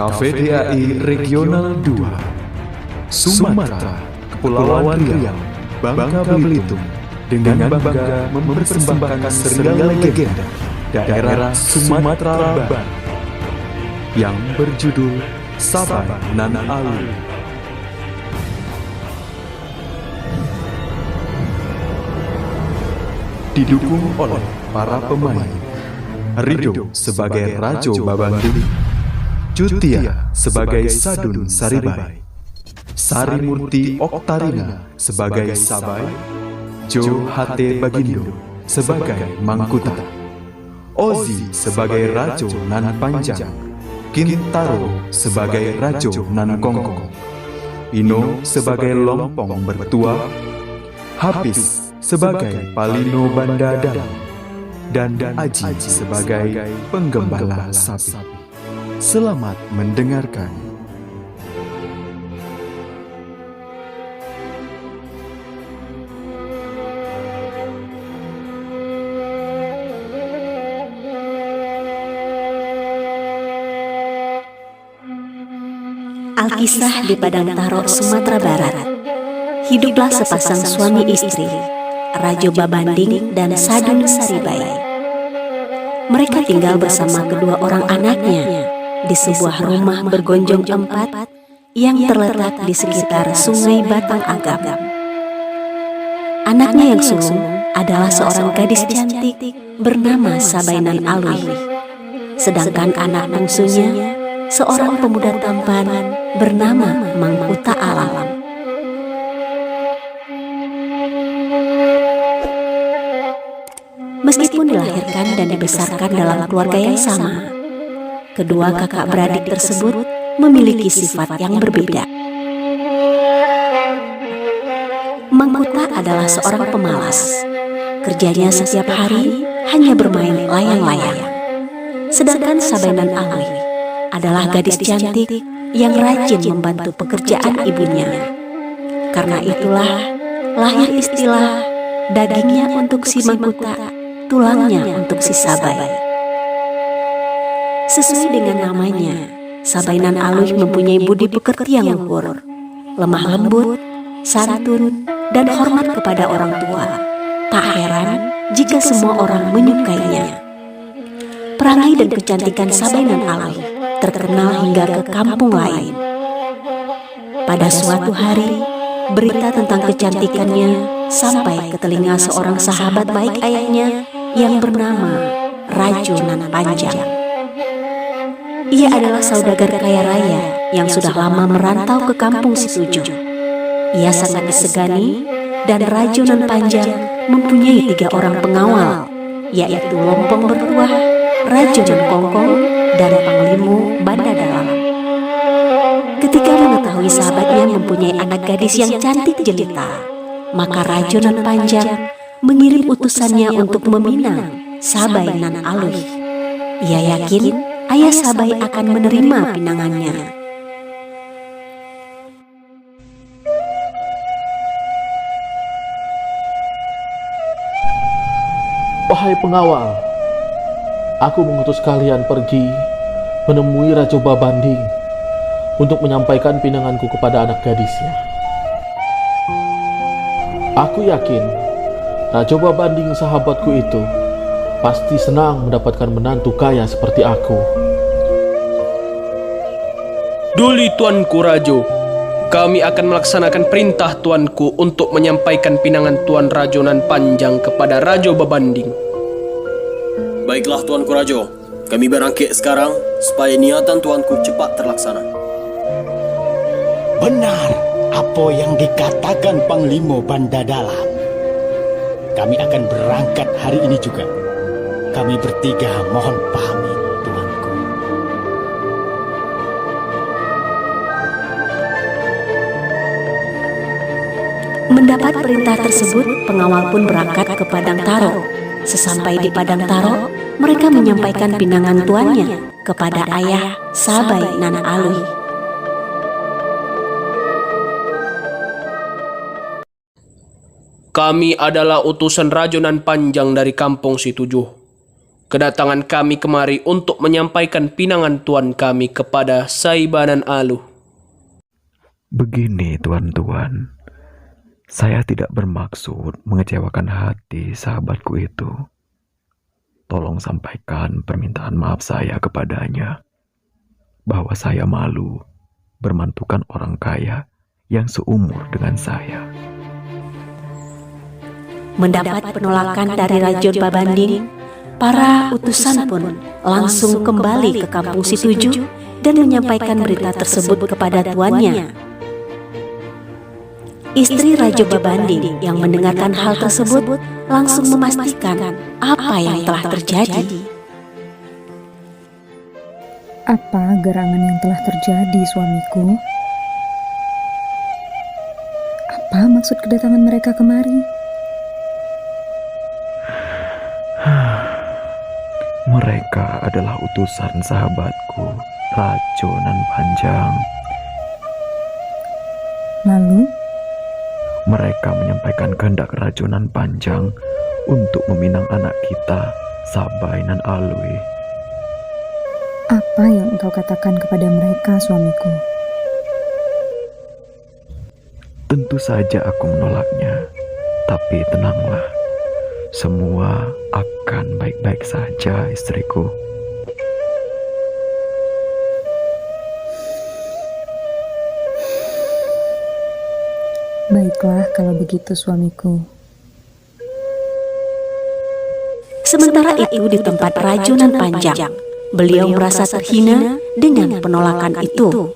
KVDAI Regional 2 Sumatera, Kepulauan Riau, Bangka Belitung dengan bangga mempersembahkan serial legenda daerah Sumatera Barat yang berjudul Sabai Nan Alwi. Didukung oleh para pemain: Rido sebagai Rajo Babanding, Cutia sebagai Sadun Saribai, Sari Murti Oktarina sebagai Sabai, Jo Hate Bagindo sebagai Mangkuta, Ozi sebagai Rajo Nan Panjang, Kintaro sebagai Rajo Nan Kongkong, Ino sebagai Lompong Bertua, Hafiz sebagai Palino Banda Dalam, dan Aji sebagai Penggembala Sapi. Selamat mendengarkan. Alkisah di Padang Taro, Sumatera Barat. Hiduplah sepasang suami istri, Rajo Babanding dan Sadun Saribai. Mereka tinggal bersama kedua orang anaknya di sebuah rumah bergonjong 4 yang terletak di sekitar Sungai Batang Agam. Anaknya yang sulung adalah seorang gadis cantik bernama Sabai Nan Alwi. Sedangkan anak bungsunya seorang pemuda tampan bernama Mangkuta Alam. Meskipun dilahirkan dan dibesarkan dalam keluarga yang sama, kedua kakak beradik tersebut memiliki sifat yang berbeda. Mangkuta adalah seorang pemalas. Kerjanya setiap hari hanya bermain layang-layang. Sedangkan Sabai Nan Alwi adalah gadis cantik yang rajin membantu pekerjaan ibunya. Karena itulah lahir istilah dagingnya untuk si Mangkuta, tulangnya untuk si Sabai. Sesuai dengan namanya, Sabai Nan Alwi mempunyai budi pekerti yang luhur, lemah lembut, santun, dan hormat kepada orang tua. Tak heran jika semua orang menyukainya. Perangai dan kecantikan Sabai Nan Alwi terkenal hingga ke kampung lain. Pada suatu hari, berita tentang kecantikannya sampai ke telinga seorang sahabat baik ayahnya yang bernama Rajo Nan Panjang. Ia adalah saudagar kaya raya yang sudah lama merantau ke kampung Situju. Ia sangat disegani dan Rajo Nan Panjang mempunyai 3 orang pengawal, yaitu Lompong Bertua, Rajo Nan Kongkong, dan Panglimu Banda Dalam. Ketika mengetahui sahabatnya mempunyai anak gadis yang cantik jelita, maka Rajo Nan Panjang mengirim utusannya untuk meminang Sabai Nan Alwi. Ia yakin ayah Sabai akan menerima pinangannya. Wahai pengawal, aku mengutus kalian pergi menemui Rajo Babanding untuk menyampaikan pinanganku kepada anak gadisnya. Aku yakin Rajo Babanding sahabatku itu pasti senang mendapatkan menantu kaya seperti aku. Duli Tuanku Rajo, kami akan melaksanakan perintah Tuanku untuk menyampaikan pinangan Tuan Rajo Nan Panjang kepada Rajo Babanding. Baiklah Tuanku Rajo, kami berangkit sekarang supaya niatan Tuanku cepat terlaksana. Benar apa yang dikatakan Panglima Banda Dalam. Kami akan berangkat hari ini juga. Kami bertiga mohon pamit, Tuanku. Mendapat perintah tersebut, pengawal pun berangkat ke Padang Taro. Sesampai di Padang Taro, mereka menyampaikan pinangan tuannya kepada ayah Sabai Nan Alwi. Kami adalah utusan Rajo Nan Panjang dari kampung Situju. Kedatangan kami kemari untuk menyampaikan pinangan tuan kami kepada Saibanan Aluh. Begini tuan-tuan, saya tidak bermaksud mengecewakan hati sahabatku itu. Tolong sampaikan permintaan maaf saya kepadanya, bahwa saya malu bermantukan orang kaya yang seumur dengan saya. Mendapat penolakan dari Raja Babanding, para utusan pun langsung kembali ke kampung Situju dan menyampaikan berita tersebut kepada tuannya. Istri Raja Babanding yang mendengarkan hal tersebut langsung memastikan apa yang telah terjadi. Apa gerangan yang telah terjadi, suamiku? Apa maksud kedatangan mereka kemari? Mereka adalah utusan sahabatku, Rajo Nan Panjang. Lalu, Mereka menyampaikan kehendak Rajo Nan Panjang untuk meminang anak kita, Sabai Nan Alwi. apa yang engkau katakan kepada mereka, suamiku? Tentu saja aku menolaknya, tapi tenanglah. Semua akan baik-baik saja, istriku. Baiklah kalau begitu, suamiku. Sementara itu di tempat Rajo Nan Panjang, beliau merasa terhina dengan penolakan itu.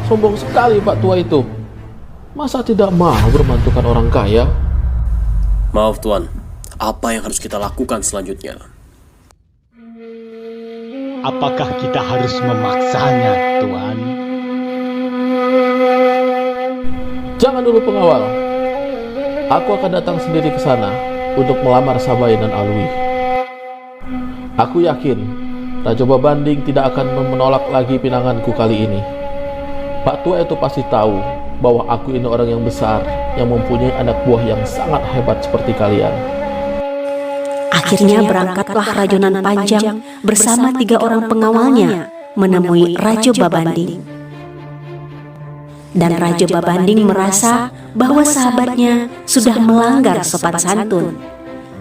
Sombong sekali Pak Tua itu. Masa tidak mau bermantukan orang kaya? Maaf Tuan, apa yang harus kita lakukan selanjutnya? Apakah kita harus memaksanya, Tuan? Jangan dulu pengawal. Aku akan datang sendiri ke sana untuk melamar Sabai dan Alwi. Aku yakin Raja Babanding tidak akan menolak lagi pinanganku kali ini. Pak Tua itu pasti tahu bahwa aku ini orang yang besar yang mempunyai anak buah yang sangat hebat seperti kalian. Akhirnya berangkatlah Rajo Nan Panjang bersama 3 orang pengawalnya menemui Raja Babanding. Dan Raja Babanding merasa bahwa sahabatnya sudah melanggar sopan santun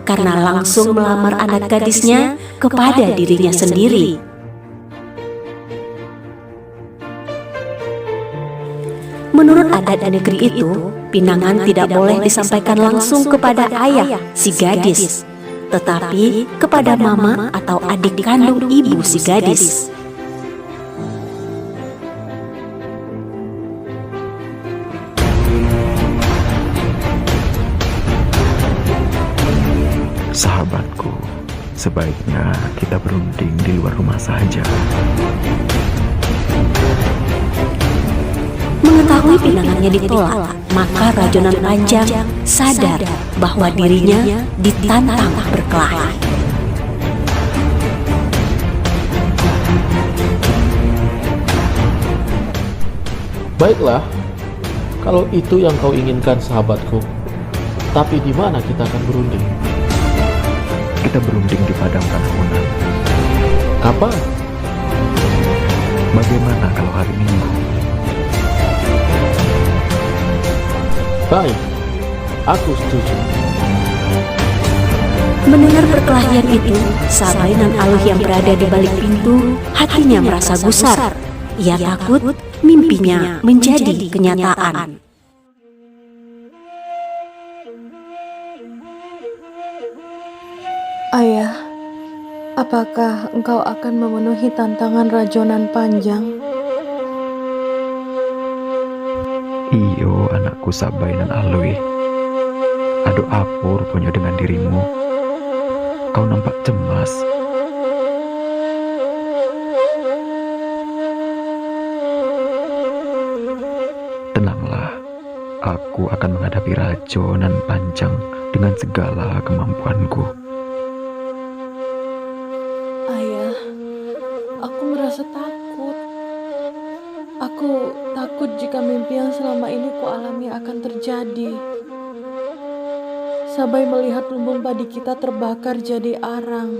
karena langsung melamar anak gadisnya kepada dirinya sendiri. Menurut adat negeri itu, pinangan tidak boleh disampaikan langsung kepada ayah si gadis, tetapi kepada mama atau adik kandung ibu si gadis. Sahabatku, sebaiknya kita berunding di luar rumah saja. Mengetahui pinangannya ditolak, maka Raja Nan Panjang sadar bahwa dirinya ditantang berkelahi. Baiklah, kalau itu yang kau inginkan sahabatku. Tapi di mana kita akan berunding? Kita berunding di padang Kanakonan. Kapan? Bagaimana kalau hari Minggu? Baik, aku setuju. Mendengar perkelahian itu, Sabai Nan Alwi yang berada di balik pintu hatinya merasa gusar. Ia takut mimpinya menjadi kenyataan. Ayah, apakah engkau akan memenuhi tantangan Raja Nan Panjang? Iyo, anakku Sabai Nan Alwi. Ado apa rupanya dengan dirimu? Kau nampak cemas. Tenanglah, aku akan menghadapi Raja Nan Panjang dengan segala kemampuanku. Ayah, aku merasa takut. Aku takut jika mimpi yang selama ini kualami akan terjadi. Sabai melihat lumbung padi kita terbakar jadi arang.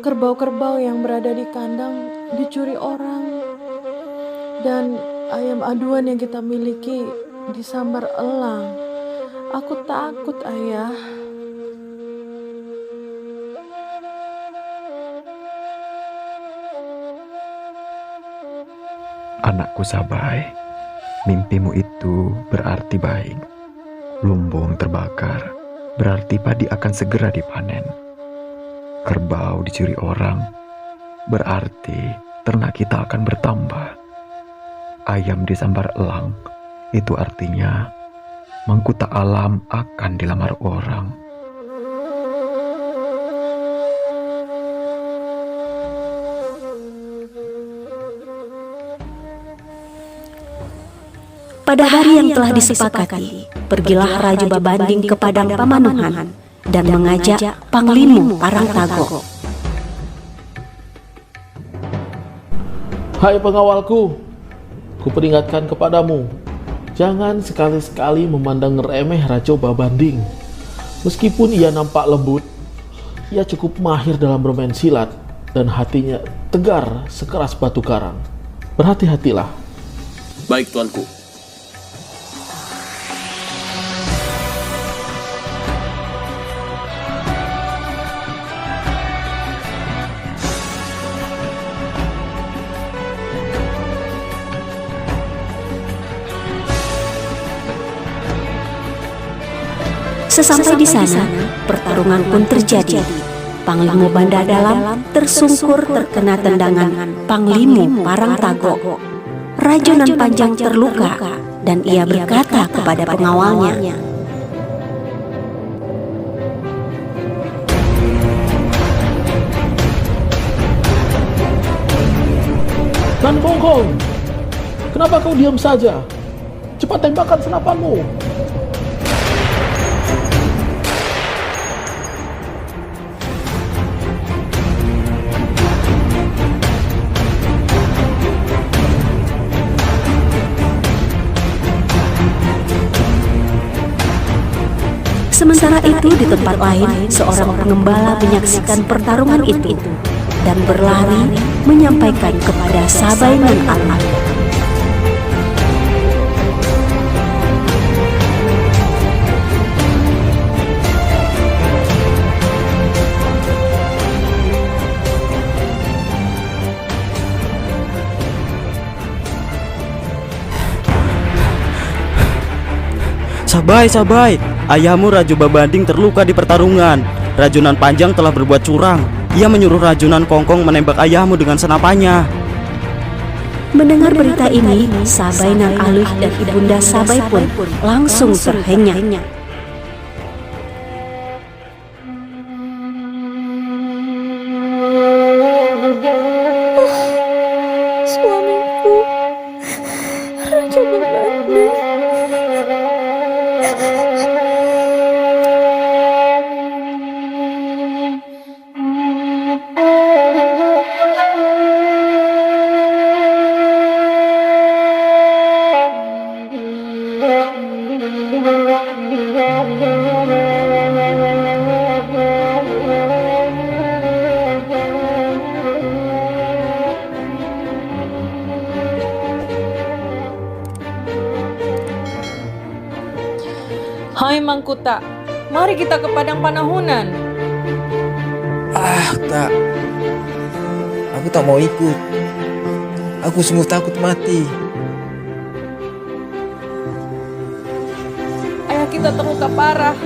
Kerbau-kerbau yang berada di kandang dicuri orang. Dan ayam aduan yang kita miliki disambar elang. Aku takut, Ayah. Anakku Sabai, mimpimu itu berarti baik. Lumbung terbakar berarti padi akan segera dipanen. Kerbau dicuri orang berarti ternak kita akan bertambah. Ayam disambar elang itu artinya mahkota alam akan dilamar orang. Pada hari yang telah disepakati, pergilah Raja Babanding ke padang pamanuhan dan mengajak Panglimu Parangtago. Hai pengawalku, kuperingatkan kepadamu, jangan sekali-sekali memandang remeh Raja Babanding. Meskipun ia nampak lembut, ia cukup mahir dalam bermain silat dan hatinya tegar sekeras batu karang. Berhati-hatilah. Baik, tuanku. Sesampai di sana, pertarungan pun terjadi. Panglimu Banda Dalam tersungkur terkena tendangan Panglimu Parangtago. Rajonan Panjang terluka dan ia berkata kepada pengawalnya, Nan Kongkong, kenapa kau diam saja? Cepat tembakkan senapanmu. Sementara itu di tempat lain, seorang pengembala menyaksikan pertarungan itu dan berlari menyampaikan kepada Sabai nan Aluh. Sabai, ayahmu Raja Babanding terluka di pertarungan. Rajunan Panjang telah berbuat curang. Ia menyuruh Rajunan Kongkong menembak ayahmu dengan senapannya. Mendengar berita ini, Sabai nan Aluh dan ibunda Sabai pun langsung terhenyak. Suamiku, Raja Babanding. Hai Mangkuta, mari kita ke padang panahunan. Tak. Aku tak mau ikut. Aku sungguh takut mati. Ayah kita terluka parah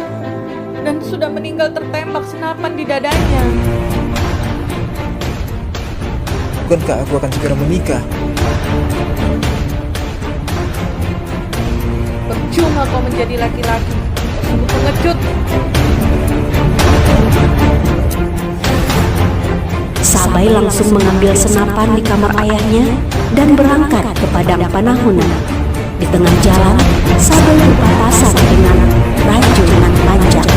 dan sudah meninggal tertembak senapan di dadanya. Bukankah aku akan segera menikah? Percuma kau menjadi laki-laki. Sungguh pengecut. Sabai langsung mengambil senapan di kamar ayahnya dan berangkat ke padang panahunan. Di tengah jalan, Sabai berpapasan dengan Rajunan Panjang.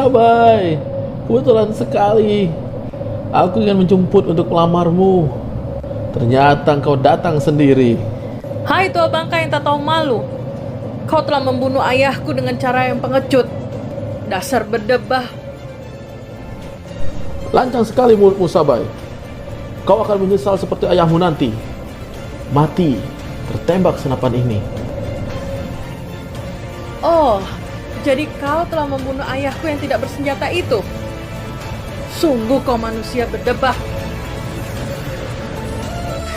Sabai, kebetulan sekali. Aku ingin menjemput untuk melamarmu. Ternyata kau datang sendiri. Hai tua bangka yang tak tahu malu. Kau telah membunuh ayahku dengan cara yang pengecut. Dasar berdebah. Lancang sekali mulutmu, Sabai. Kau akan menyesal seperti ayahmu nanti. Mati, tertembak senapan ini. Oh, jadi kau telah membunuh ayahku yang tidak bersenjata itu? Sungguh kau manusia berdebah.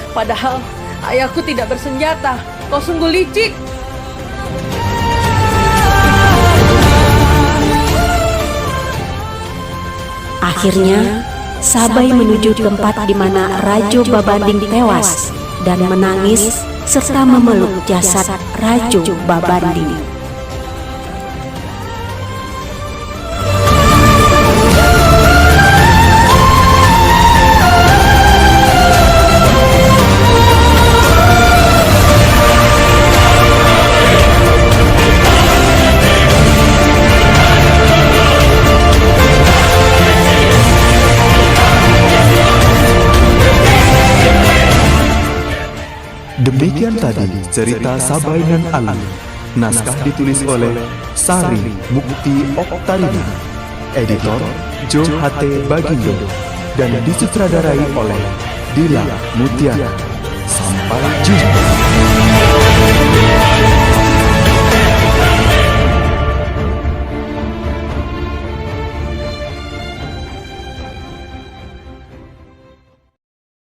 Padahal ayahku tidak bersenjata. Kau sungguh licik. Akhirnya, Sabai menuju tempat di mana Rajo Babanding tewas dan menangis serta memeluk jasad Rajo Babanding. Demikian tadi cerita Sabai dan Alwi. Naskah ditulis oleh Sari Mukti Oktarina, editor Jo H.T. Bagindo, dan disutradarai oleh Dila Mutiara. Sampai jumpa.